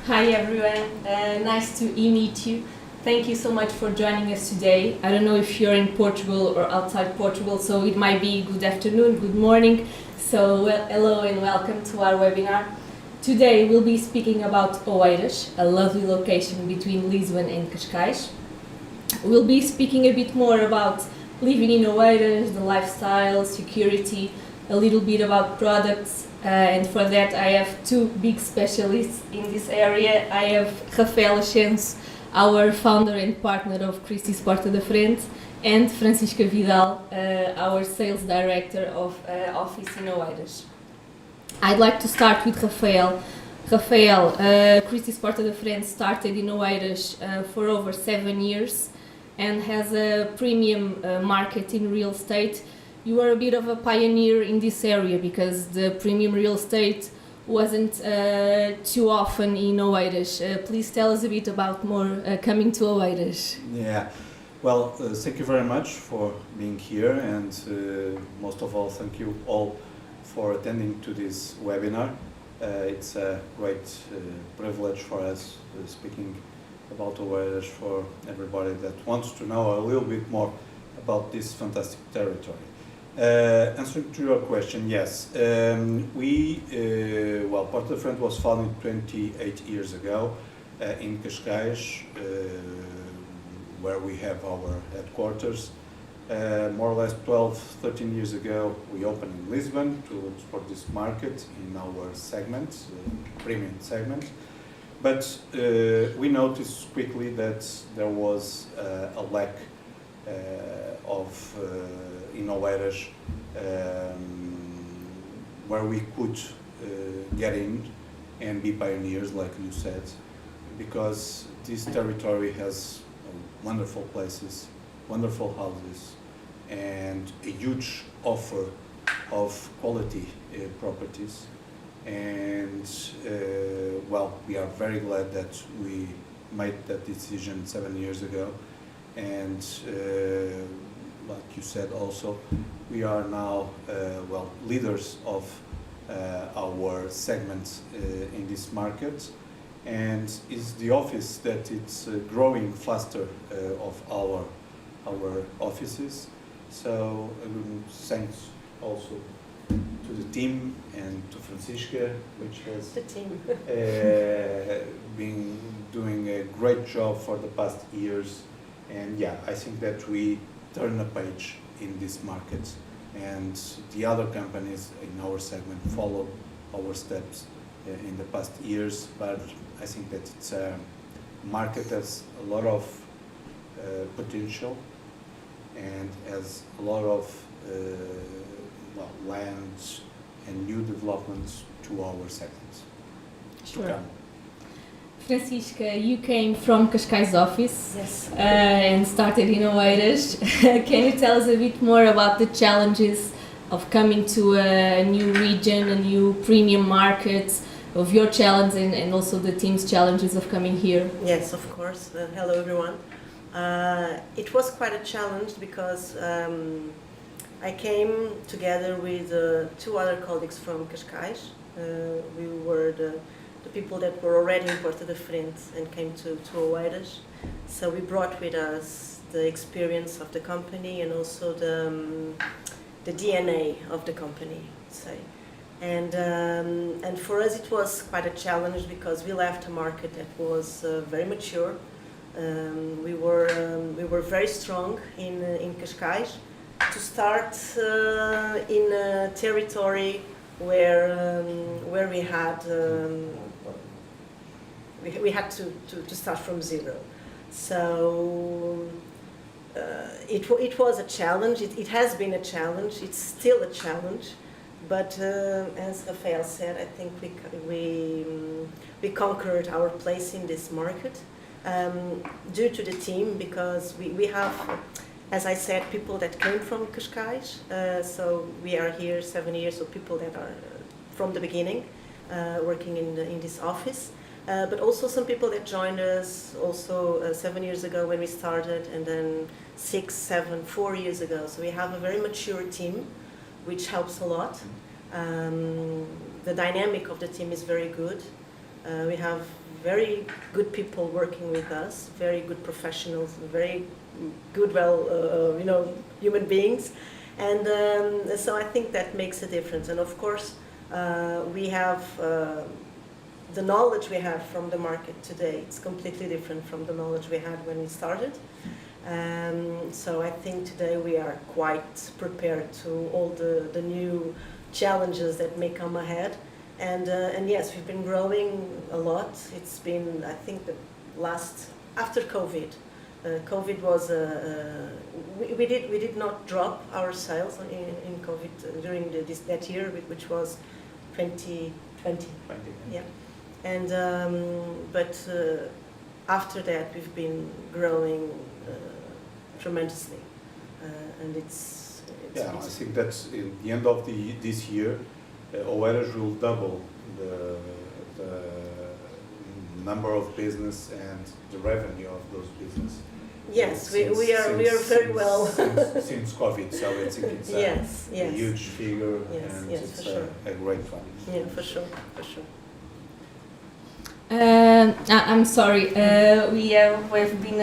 Hi everyone, nice to meet you. Thank you so much for joining us today. I don't know if you're in Portugal or outside Portugal, so it might be good afternoon, good morning. So hello and welcome to our webinar. Today we'll be speaking about Oeiras, a lovely location between Lisbon and Cascais. We'll be speaking a bit more about living in Oeiras, the lifestyle, security, a little bit about products, and for that I have two big specialists in this area. I have Rafael Ascenso, our founder and partner of Christie's Porta da Frente, and Francisca Vidal, our sales director of office in Oeiras. I'd like to start with Rafael. Rafael, Christie's Porta da Frente started in Oeiras for over 7 years and has a premium market in real estate. You are a bit of a pioneer in this area because the premium real estate wasn't too often in Oeiras. Please tell us a bit about more coming to Oeiras. Yeah, well, thank you very much for being here, and most of all, thank you all for attending to this webinar. It's a great privilege for us speaking about Oeiras for everybody that wants to know a little bit more about this fantastic territory. Answering to your question, yes, Porta da Frente was founded 28 years ago in Cascais, where we have our headquarters. More or less 13 years ago, we opened in Lisbon to export this market in our segment, premium segment. But we noticed quickly that there was a lack of in Oeiras where we could get in and be pioneers, like you said, because this territory has wonderful places, wonderful houses, and a huge offer of quality properties. And we are very glad that we made that decision 7 years ago. And like you said also, we are now leaders of our segment in this market, and is the office that it's growing faster of our offices. So thanks also to the team and to Francisca, which has been doing a great job for the past years. And yeah, I think that we turn a page in this market, and the other companies in our segment follow our steps in the past years. But I think that it's a market has a lot of potential and has a lot of lands and new developments to our segments. Sure. Francisca, you came from Cascais office. Yes. And started in Oeiras. Can you tell us a bit more about the challenges of coming to a new region, a new premium market, of your challenge and also the team's challenges of coming here? Yes, of course. Hello, everyone. It was quite a challenge because I came together with two other colleagues from Cascais. We were the people that were already in Porta da Frente and came to Oeiras. So we brought with us the experience of the company and also the DNA of the company, say. And for us it was quite a challenge because we left a market that was very mature. We were very strong in Cascais to start in a territory where we had to start from zero. So it was a challenge. It has been a challenge. It's still a challenge. But as Rafael said, I think we conquered our place in this market due to the team, because we have, as I said, people that came from Cascais. So we are here 7 years, so people that are from the beginning working in this office. But also some people that joined us also 7 years ago when we started, and then 6, 7, 4 years ago. So we have a very mature team, which helps a lot. The dynamic of the team is very good. We have very good people working with us, very good professionals, very good, human beings. And so I think that makes a difference. And of course, we have the knowledge we have from the market today. It's completely different from the knowledge we had when we started. So I think today we are quite prepared to all the new challenges that may come ahead. And yes, we've been growing a lot. It's been, I think, after COVID. COVID was we did not drop our sales in COVID during that year, which was 2020. Yeah, and but after that we've been growing tremendously, and it's I think that's in the end of this year, Oeiras will double the number of business and the revenue of those business. Yes, we are very well. since COVID, so I think it's a huge figure, and yes, it's for sure. a great one. Yeah, for sure. I'm sorry, we've been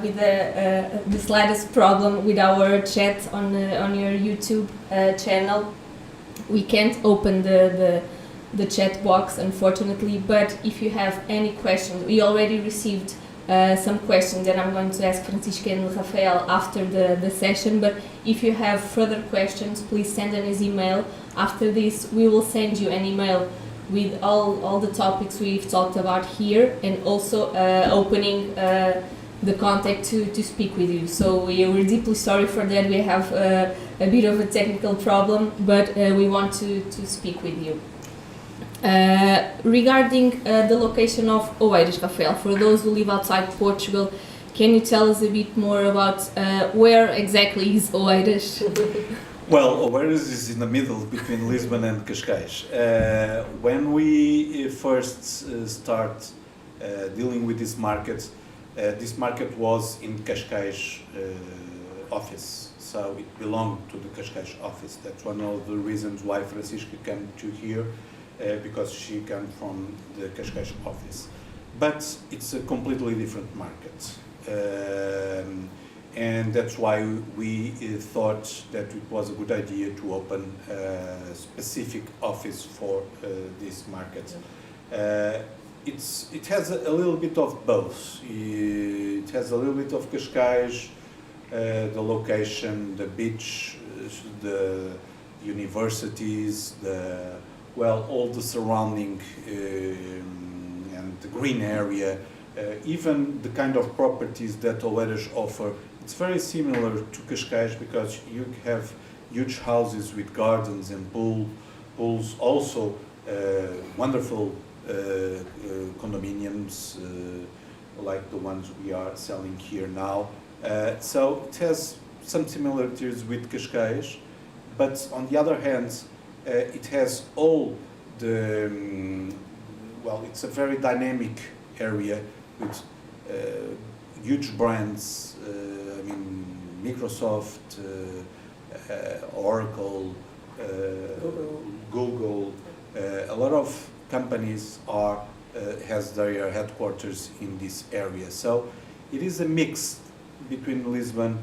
with the slightest problem with our chat on your YouTube channel. We can't open the chat box, unfortunately, but if you have any questions, we already received some questions that I'm going to ask Francisca and Rafael after the session, but if you have further questions, please send us an email. After this, we will send you an email with all the topics we've talked about here, and also opening the contact to speak with you. So we're deeply sorry for that. We have a bit of a technical problem, but we want to speak with you. Regarding the location of Oeiras, Rafael, for those who live outside Portugal, can you tell us a bit more about where exactly is Oeiras? Well, Oeiras is in the middle between Lisbon and Cascais. When we first start dealing with this market was in Cascais office, so it belonged to the Cascais office. That's one of the reasons why Francisca came to here, because she came from the Cascais office. But it's a completely different market. And that's why we thought that it was a good idea to open a specific office for this market. It has a little bit of both. It has a little bit of Cascais, the location, the beach, the universities, all the surrounding and the green area, even the kind of properties that Oeiras offer. It's very similar to Cascais because you have huge houses with gardens and pools, also wonderful condominiums like the ones we are selling here now. So it has some similarities with Cascais, but on the other hand, it has all the, it's a very dynamic area with huge brands, Microsoft, Oracle, Google, a lot of companies has their headquarters in this area. So it is a mix between Lisbon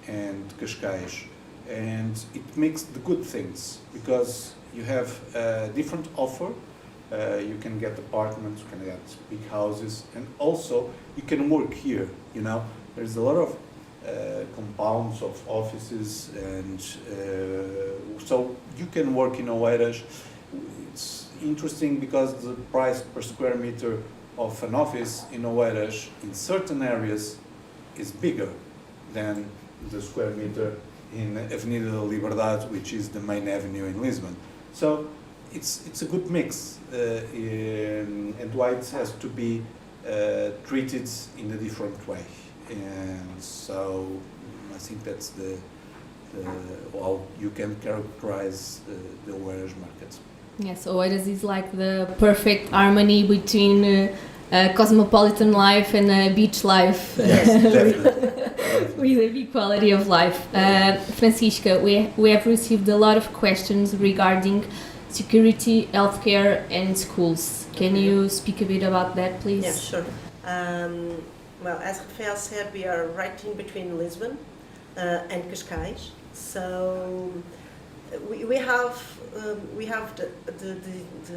and Cascais, and it makes the good things because you have a different offer. You can get apartments, you can get big houses, and also you can work here. There's a lot of compounds of offices, and so you can work in Oeiras. It's interesting because the price per square meter of an office in Oeiras in certain areas is bigger than the square meter in Avenida da Liberdade, which is the main avenue in Lisbon. So it's a good mix, and why it has to be treated in a different way. And so I think that's how you can characterize the Oeiras market. Yes, Oeiras is like the perfect harmony between cosmopolitan life and beach life. Yes, definitely. With a big quality of life. Francisca, we have received a lot of questions regarding security, healthcare and schools. Can you speak a bit about that, please? Yeah, sure. Well, as Rafael said, we are right in between Lisbon and Cascais. So we have the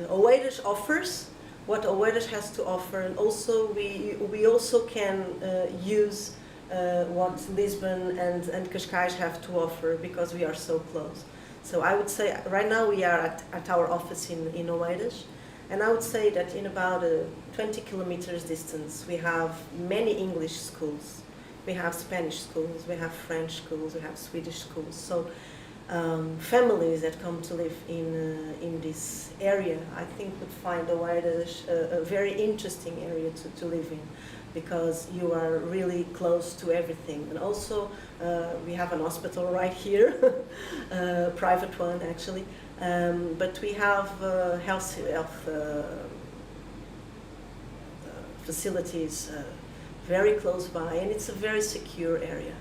Oeiras offers what Oeiras has to offer, and also we also can use what Lisbon and Cascais have to offer because we are so close. So I would say right now we are at our office in Oeiras, and I would say that in about 20 kilometers distance we have many English schools, we have Spanish schools, we have French schools, we have Swedish schools. So families that come to live in this area, I think would find Oeiras a very interesting area to live in, because you are really close to everything. And also we have an hospital right here, a private one actually, but we have health facilities very close by, and it's a very secure area.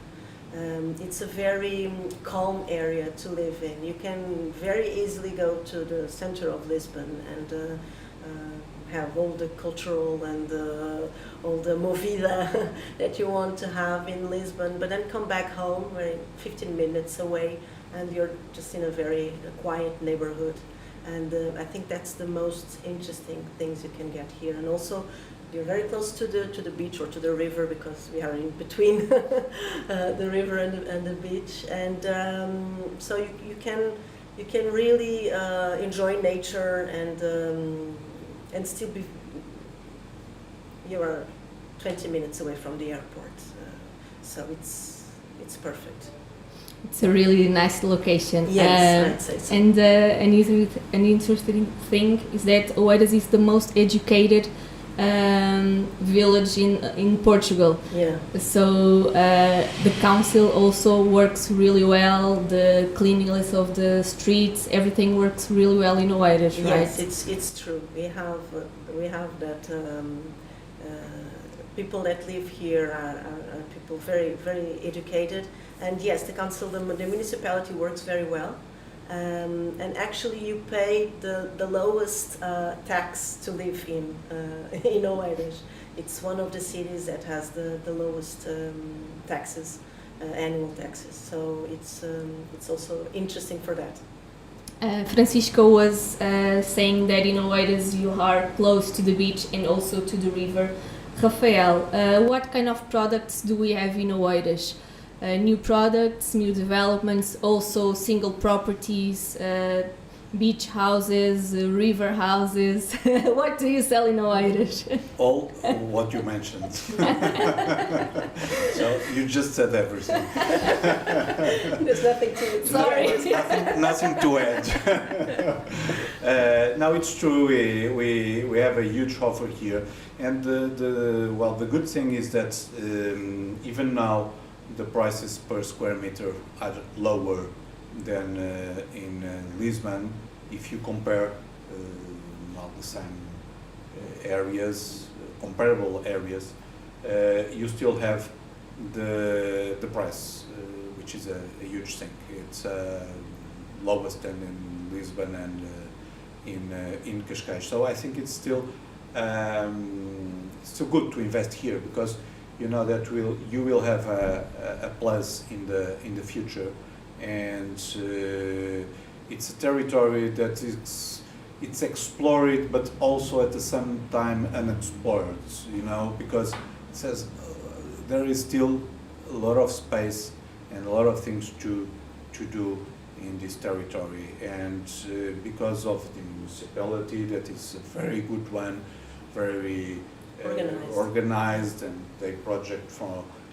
It's a very calm area to live in. You can very easily go to the center of Lisbon and have all the cultural and all the movida that you want to have in Lisbon, but then come back home, we're 15 minutes away, and you're just in a very quiet neighborhood. And I think that's the most interesting things you can get here. And also, you're very close to the beach or to the river, because we are in between the river and the beach, and so you can really enjoy nature and still be. You are 20 minutes away from the airport, so it's perfect. It's a really nice location. Yes, I'd say so. And an interesting thing is that Oeiras is the most educated village in Portugal. Yeah. So the council also works really well. The cleanliness of the streets, everything works really well in Oeiras, right? Yes, it's true. We have that. People that live here are people very educated, and yes, the council, the municipality works very well. And actually, you pay the lowest tax to live in Oeiras. It's one of the cities that has the lowest taxes, annual taxes. So it's also interesting for that. Francisco was saying that in Oeiras you are close to the beach and also to the river. Rafael, what kind of products do we have in Oeiras? New products, new developments, also single properties, beach houses, river houses. What do you sell in Oeiras? All what you mentioned. So you just said everything. There's nothing to. Sorry. Nothing to add. Now it's true. We have a huge offer here, and the good thing is that even now the prices per square meter are lower than in Lisbon. If you compare the same areas, comparable areas, you still have the price, which is a huge thing. It's lowest than in Lisbon and in Cascais. So I think it's still good to invest here, because you know that you will have a place in the future, and it's a territory that it's explored, but also at the same time unexplored. You know, because it says there is still a lot of space and a lot of things to do in this territory, and because of the municipality, that is a very good one, very organized, and they project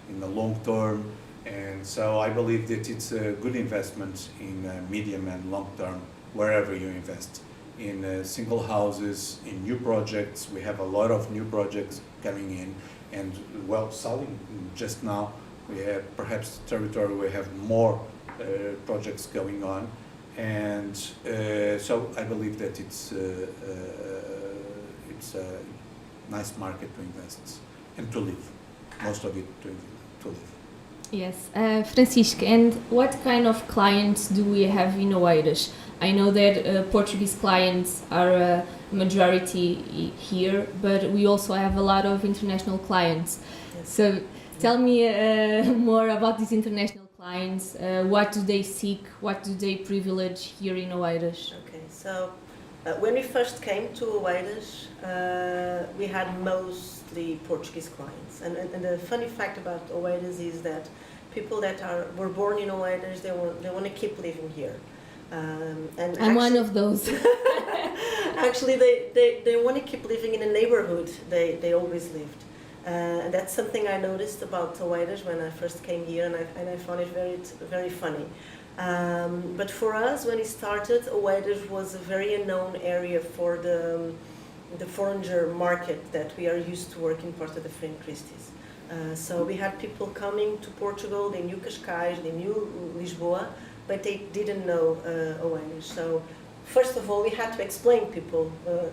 in the long term, and so I believe that it's a good investment in medium and long term wherever you invest, in single houses, in new projects. We have a lot of new projects coming in, and selling just now. We have perhaps territory we have more projects going on, and so I believe that it's a nice market to invest and to live, most of it to live. Yes, Francisco, and what kind of clients do we have in Oeiras? I know that Portuguese clients are majority here, but we also have a lot of international clients. Yes. So tell me more about these international clients. What do they seek? What do they privilege here in Oeiras? Okay, so when we first came to Oeiras, we had mostly Portuguese clients. And the funny fact about Oeiras is that people that were born in Oeiras, they want to keep living here. And I'm one of those. actually, they want to keep living in a neighborhood they always lived. And that's something I noticed about Oeiras when I first came here, and I found it very funny. But for us, when it started, Oeiras was a very unknown area for the foreigner market that we are used to work in Porta da Frente Christie. So we had people coming to Portugal, they knew Cascais, they knew Lisboa, but they didn't know Oeiras. So first of all, we had to explain people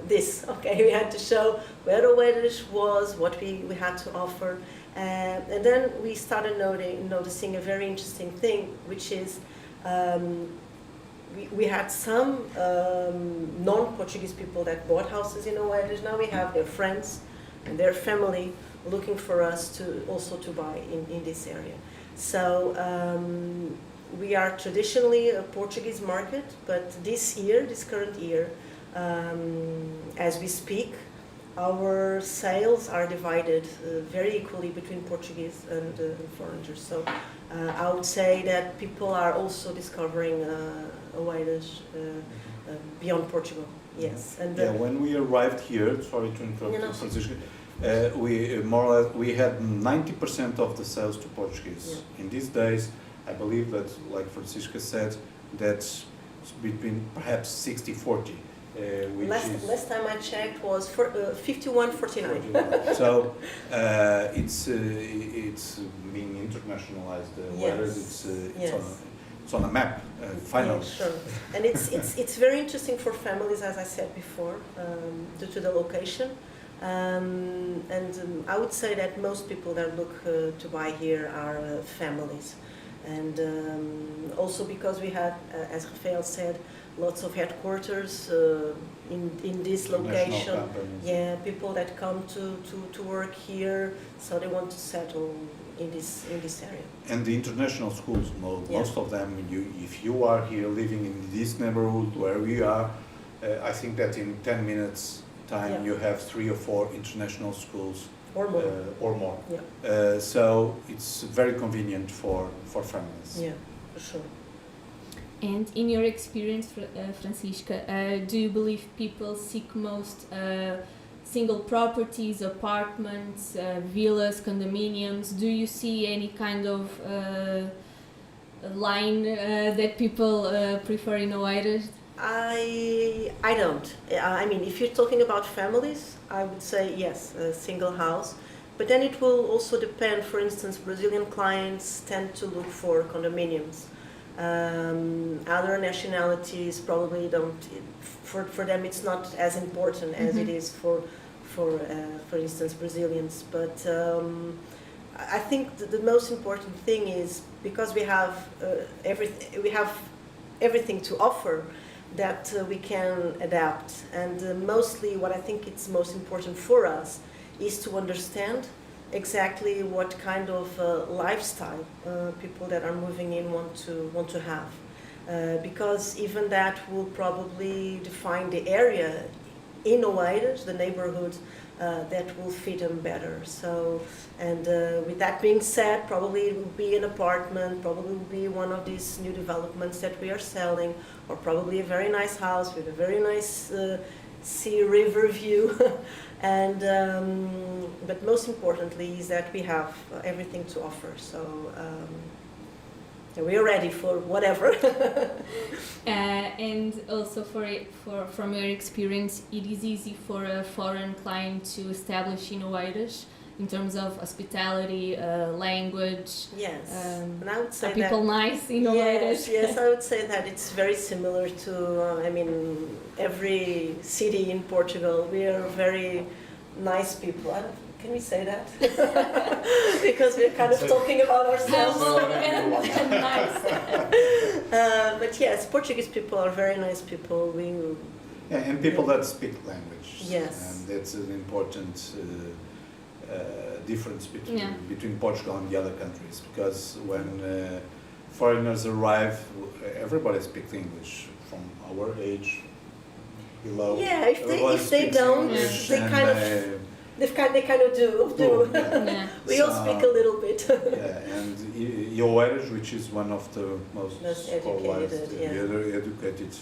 this. Okay, we had to show where Oeiras was, what we had to offer, and then we started noticing a very interesting thing, which is we had some non-Portuguese people that bought houses in Oeiras. Now we have their friends and their family looking for us to buy in this area. So we are traditionally a Portuguese market, but this current year, as we speak, our sales are divided very equally between Portuguese and foreigners. So I would say that people are also discovering Oeiras beyond Portugal. Yes. And when we arrived here, sorry to interrupt, Francisca, we had 90% of the sales to Portuguese. Yeah. In these days, I believe that, like Francisca said, that's between perhaps 60-40. Last time I checked was 51-49. So it's being internationalized. Whereas it's on a map finally. Yeah, sure. And it's very interesting for families, as I said before, due to the location. I would say that most people that look to buy here are families. And also because we had, as Rafael said, lots of headquarters in this location. Yeah, people that come to work here, so they want to settle in this area. And the international schools, most of them, if you are here living in this neighborhood where we are, I think that in 10 minutes time you have 3 or 4 international schools. Or more. Yeah. So it's very convenient for families. Yeah, for sure. And in your experience, Francisca, do you believe people seek most single properties, apartments, villas, condominiums? Do you see any kind of line that people prefer in Oeiras? I don't. I mean, if you're talking about families, I would say yes, a single house. But then it will also depend. For instance, Brazilian clients tend to look for condominiums. Other nationalities probably don't. For them, it's not as important as it is for instance, Brazilians. But I think the most important thing is because we have everything to offer, that we can adapt. And mostly what I think it's most important for us is to understand exactly what kind of lifestyle people that are moving in want to have. Because even that will probably define the area in Oeiras, the neighborhood that will fit them better. So, and with that being said, probably it will be an apartment, probably will be one of these new developments that we are selling, or probably a very nice house with a very nice sea river view. And but most importantly is that we have everything to offer. So we are ready for whatever. And also from your experience, it is easy for a foreign client to establish in Oeiras in terms of hospitality, language. Yes, and I would say are people nice in Oeiras? Yes, I would say that it's very similar to every city in Portugal. We are very nice people. Can we say that? Because we're kind of talking about ourselves. And nice. But yes, Portuguese people are very nice people. And people that speak language. Yes. And that's an important difference between Portugal and the other countries, because when foreigners arrive, everybody speaks English from our age below. Yeah, if they don't, English, they kind of they kind of do. Yeah. We all speak a little bit. Yeah, and Oeiras, which is one of the most educated, educated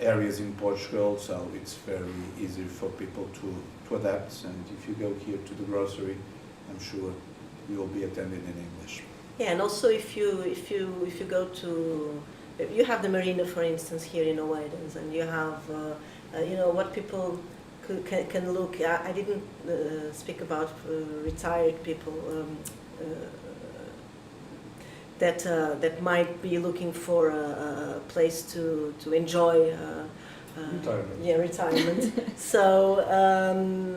areas in Portugal, so it's very easy for people to adapt. And if you go here to the grocery, I'm sure you will be attended in English. Yeah, and also if you go to, you have the marina, for instance, here in Oeiras, and you have what people can look. I didn't speak about retired people that might be looking for a place to enjoy. Retirement. Yeah, retirement. So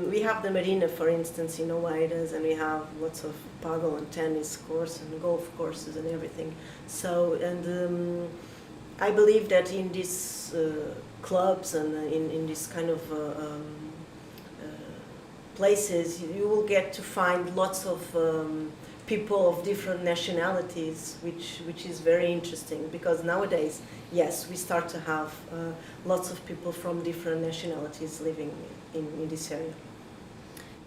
we have the marina, for instance, in Oeiras, and we have lots of paddle and tennis course and golf courses and everything. So, and I believe that in these clubs and in this kind of places, you will get to find lots of people of different nationalities, which is very interesting, because nowadays, yes, we start to have lots of people from different nationalities living in this area.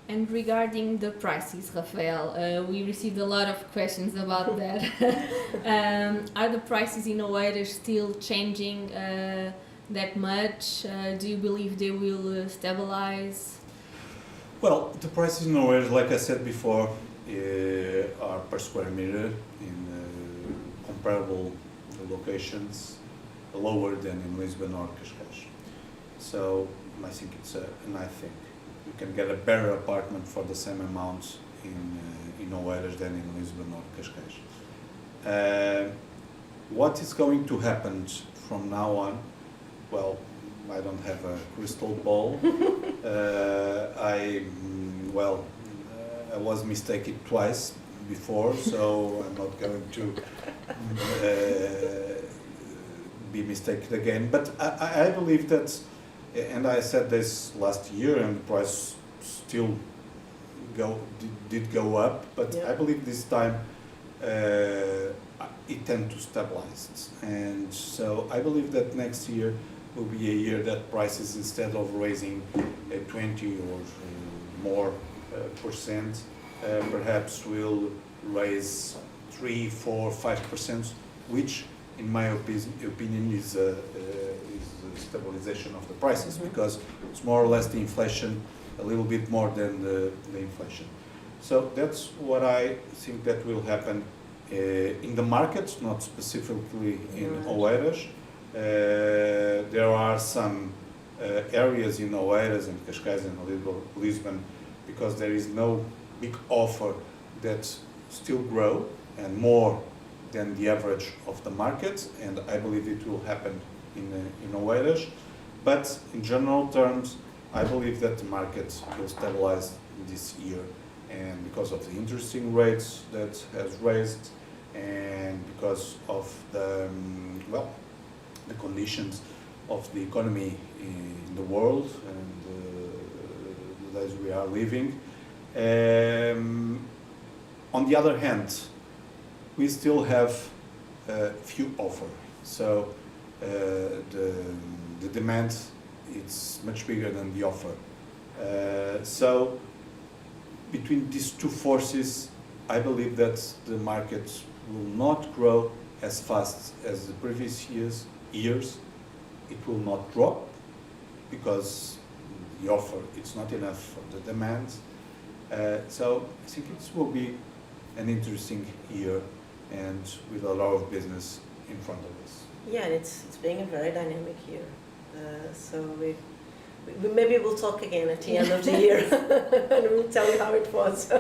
And regarding the prices, Rafael, we received a lot of questions about that. Are the prices in Oeiras still changing that much? Do you believe they will stabilize? Well, the prices in Oeiras, like I said before, are per square meter in comparable locations, lower than in Lisbon or Cascais. So I think you can get a better apartment for the same amount in Oeiras than in Lisbon or Cascais. What is going to happen from now on? Well, I don't have a crystal ball. I was mistaken twice before, so I'm not going to be mistaken again. But I believe that, and I said this last year, and the price still did go up, but I believe this time it tends to stabilize. And so I believe that next year will be a year that prices, instead of raising 20 or more percent, perhaps will raise 3, 4, 5%, which in my opinion is a stabilization of the prices, because it's more or less the inflation, a little bit more than the inflation. So that's what I think that will happen in the market, not specifically in Oeiras. There are some areas in Oeiras and Cascais and Lisbon, because there is no big offer, that still grow and more than the average of the market, and I believe it will happen in Oeiras. But in general terms, I believe that the market will stabilize this year, and because of the interesting rates that has raised, and because of the the conditions of the economy in the world and the days we are living. On the other hand, we still have few offer. So the demand, it's much bigger than the offer. So between these two forces, I believe that the market will not grow as fast as the previous years. It will not drop, because the offer, it's not enough for the demand. So I think it will be an interesting year, and with a lot of business in front of us. Yeah, and it's being a very dynamic year. So we maybe we'll talk again at the end of the year, and we'll tell you how it was.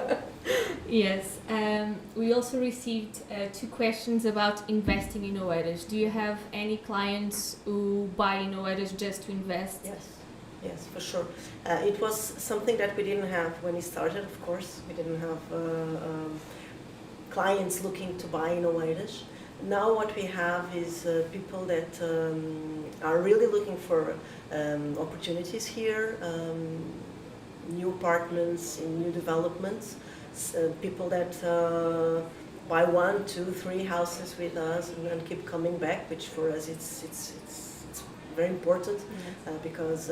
Yes. We also received 2 questions about investing in Oeiras. Do you have any clients who buy in Oeiras just to invest? Yes, for sure. It was something that we didn't have when we started, of course. We didn't have clients looking to buy in Oeiras. Now what we have is people that are really looking for opportunities here, new apartments in new developments, people that buy 1, 2, 3 houses with us and keep coming back, which for us it's very important. Yes. Because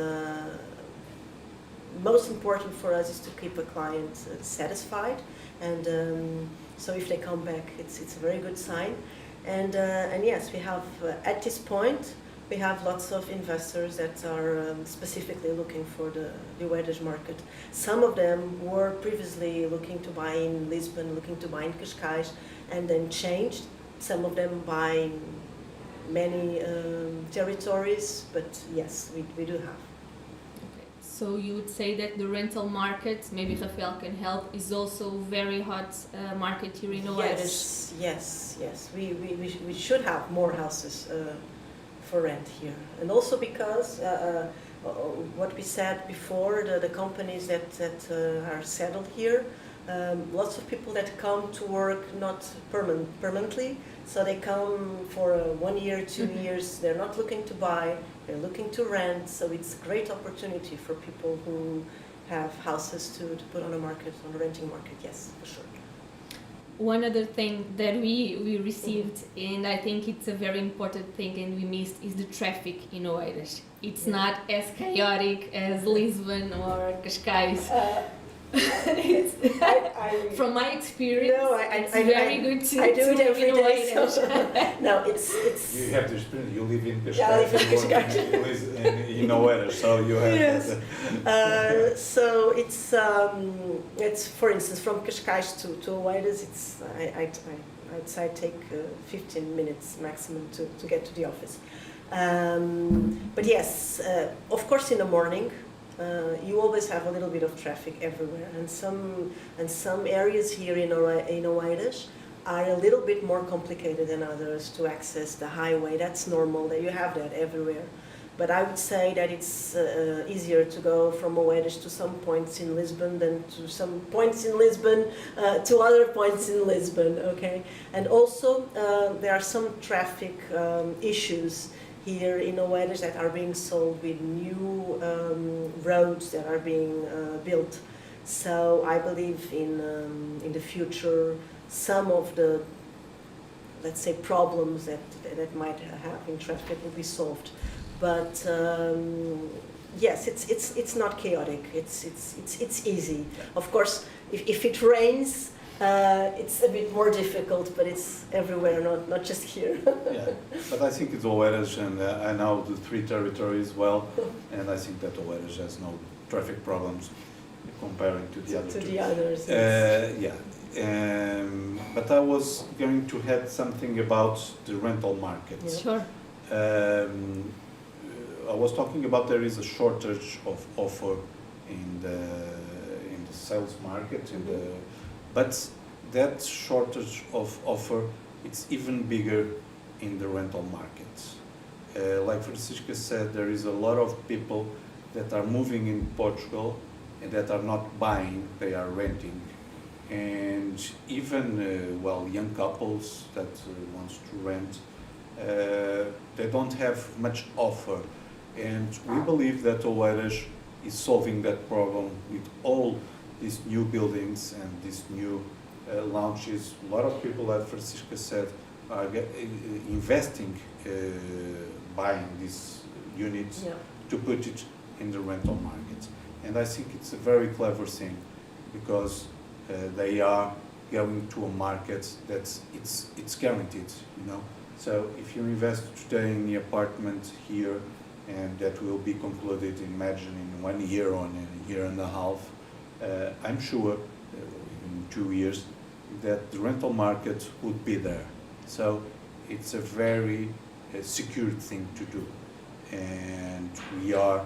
most important for us is to keep a client satisfied, and so if they come back, it's a very good sign. And yes, we have at this point we have lots of investors that are specifically looking for the Oeiras market. Some of them were previously looking to buy in Lisbon, looking to buy in Cascais, and then changed. Some of them buy in many territories, but yes, we do have. Okay. So you would say that the rental market, maybe Rafael can help, is also very hot market here in Oeiras. Yes. We should have more houses for rent here, and also because what we said before, the companies that are settled here, lots of people that come to work not permanently, so they come for 1 year, 2 years. They're not looking to buy, they're looking to rent. So it's a great opportunity for people who have houses to put on the market, on the renting market. Yes, for sure. One other thing that we received, and I think it's a very important thing and we missed, is the traffic in Oeiras. It's not as chaotic as Lisbon or Cascais. From my experience, it's very good to I do it live every in day. Oeiras. So, no, it's. You have to experience. You live in Cascais. Yeah, I live in you work in Oeiras, so you have. Yes. So it's for instance from Cascais to Oeiras. I'd say take 15 minutes maximum to get to the office. But yes, of course in the morning. You always have a little bit of traffic everywhere, and some areas here in Oeiras are a little bit more complicated than others to access the highway. That's normal, that you have that everywhere. But I would say that it's easier to go from Oeiras to some points in Lisbon than to some points in Lisbon to other points in Lisbon. Okay, and also there are some traffic issues here in Oeiras that are being solved with new roads that are being built. So I believe in the future some of the, let's say, problems that might have in traffic will be solved. But yes, it's not chaotic. It's easy. Of course, if it rains, it's a bit more difficult, but it's everywhere, not just here. Yeah, but I think it's Oeiras, and I know the 3 territories well, and I think that Oeiras has no traffic problems comparing to the other two. The others. Yes. Yeah, but I was going to add something about the rental market. Yeah. Sure. I was talking about there is a shortage of offer in the sales market, but that shortage of offer, it's even bigger in the rental market. Like Francisca said, there is a lot of people that are moving in Portugal and that are not buying, they are renting. And even, young couples that wants to rent, they don't have much offer. And we believe that Oeiras is solving that problem with all these new buildings and these new launches. A lot of people, as Francisca said, are investing, buying these units to put it in the rental market. And I think it's a very clever thing because they are going to a market that's it's guaranteed, you know. So if you invest today in the apartment here, and that will be concluded, imagine, in 1 year or in a year and a half, I'm sure in 2 years that the rental market would be there. So it's a very secure thing to do, and we are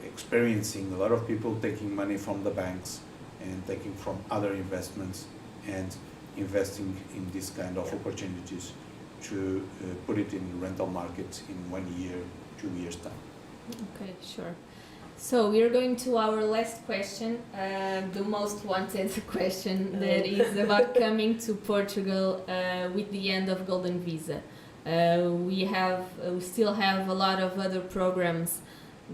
experiencing a lot of people taking money from the banks and taking from other investments and investing in this kind of opportunities to put it in the rental market in 1 year, 2 years time. Okay, sure. So we are going to our last question, the most wanted question that is about coming to Portugal with the end of Golden Visa. We still have a lot of other programs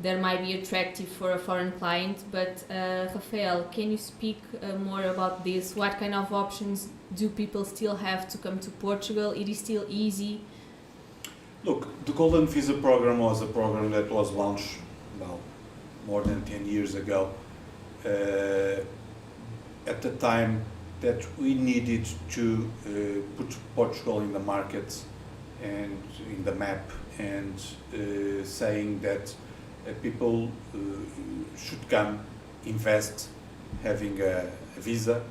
that might be attractive for a foreign client, but Rafael, can you speak more about this? What kind of options do people still have to come to Portugal? It is still easy? Look, the Golden Visa program was a program that was launched more than 10 years ago, at the time that we needed to put Portugal in the market and in the map, and saying that people should come, invest, having a visa,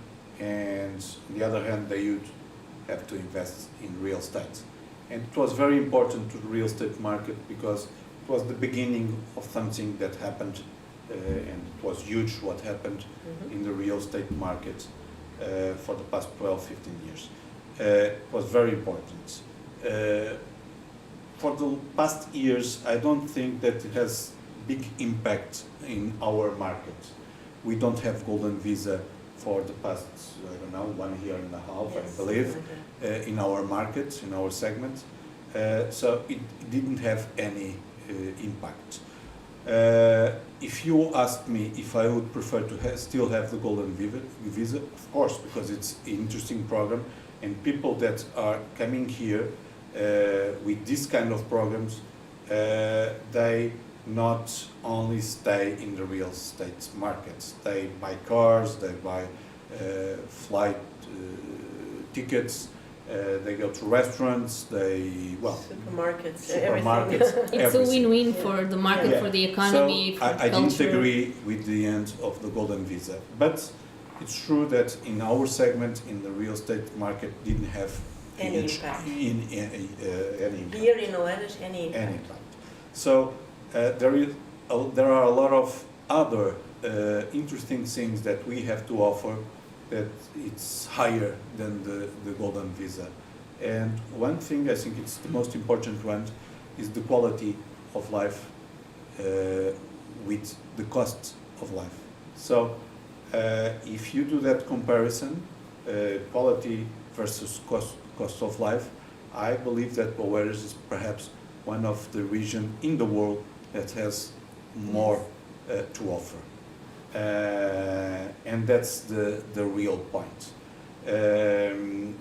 and on the other hand they would have to invest in real estate. And it was very important to the real estate market because it was the beginning of something that happened, and it was huge what happened in the real estate market for the past 12, 15 years. It was very important. For the past years, I don't think that it has big impact in our market. We don't have Golden Visa for the past, I don't know, 1 year and a half, yes, I believe, in our market, in our segment. So it didn't have any impact. If you asked me if I would prefer to still have the Golden Visa, of course, because it's an interesting program, and people that are coming here with this kind of programs, they not only stay in the real estate markets, they buy cars, they buy flight tickets, they go to restaurants, supermarkets, it's a win-win for the market, yeah, for the economy, so for I didn't agree with the end of the Golden Visa, but it's true that in our segment, in the real estate market, didn't have any impact. Any impact. Here in Oeiras, any impact. Any impact. So there are a lot of other interesting things that we have to offer that it's higher than the Golden Visa. And one thing, I think it's the most important one, is the quality of life with the cost of life. So if you do that comparison, quality versus cost of life, I believe that Oeiras is perhaps one of the regions in the world that has more to offer. And that's the real point.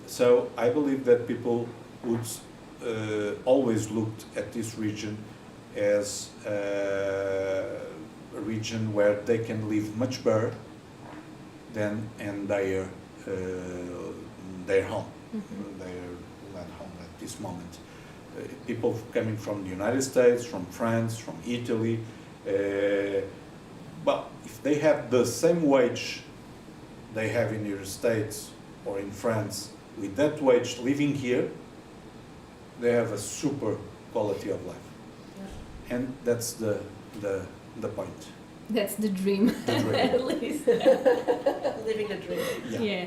So I believe that people would always look at this region as a region where they can live much better than in their home, their land home at this moment. People coming from the United States, from France, from Italy, but if they have the same wage they have in the United States or in France, with that wage living here, they have a super quality of life. Yeah. And that's the point. That's the dream, the dream. At least. Living the dream. Yeah.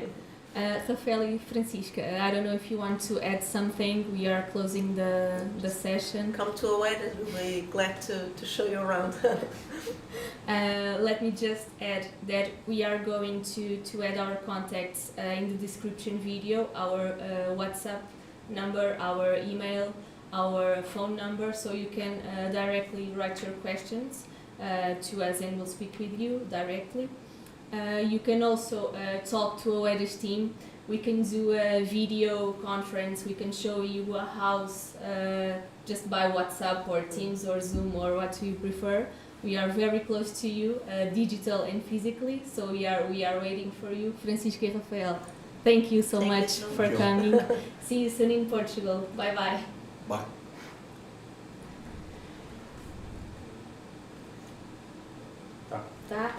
Rafael and Francisca, I don't know if you want to add something. We are closing the session. Come to Oeiras, we'll be glad to show you around. Let me just add that we are going to add our contacts in the description video, our WhatsApp number, our email, our phone number, so you can directly write your questions to us and we'll speak with you directly. You can also talk to Oeiras team. We can do a video conference. We can show you a house just by WhatsApp or Teams or Zoom or what you prefer. We are very close to you, digital and physically. So we are waiting for you, Francisca and Rafael. Thank you so much for coming. See you soon in Portugal. Bye bye. Bye. Tá.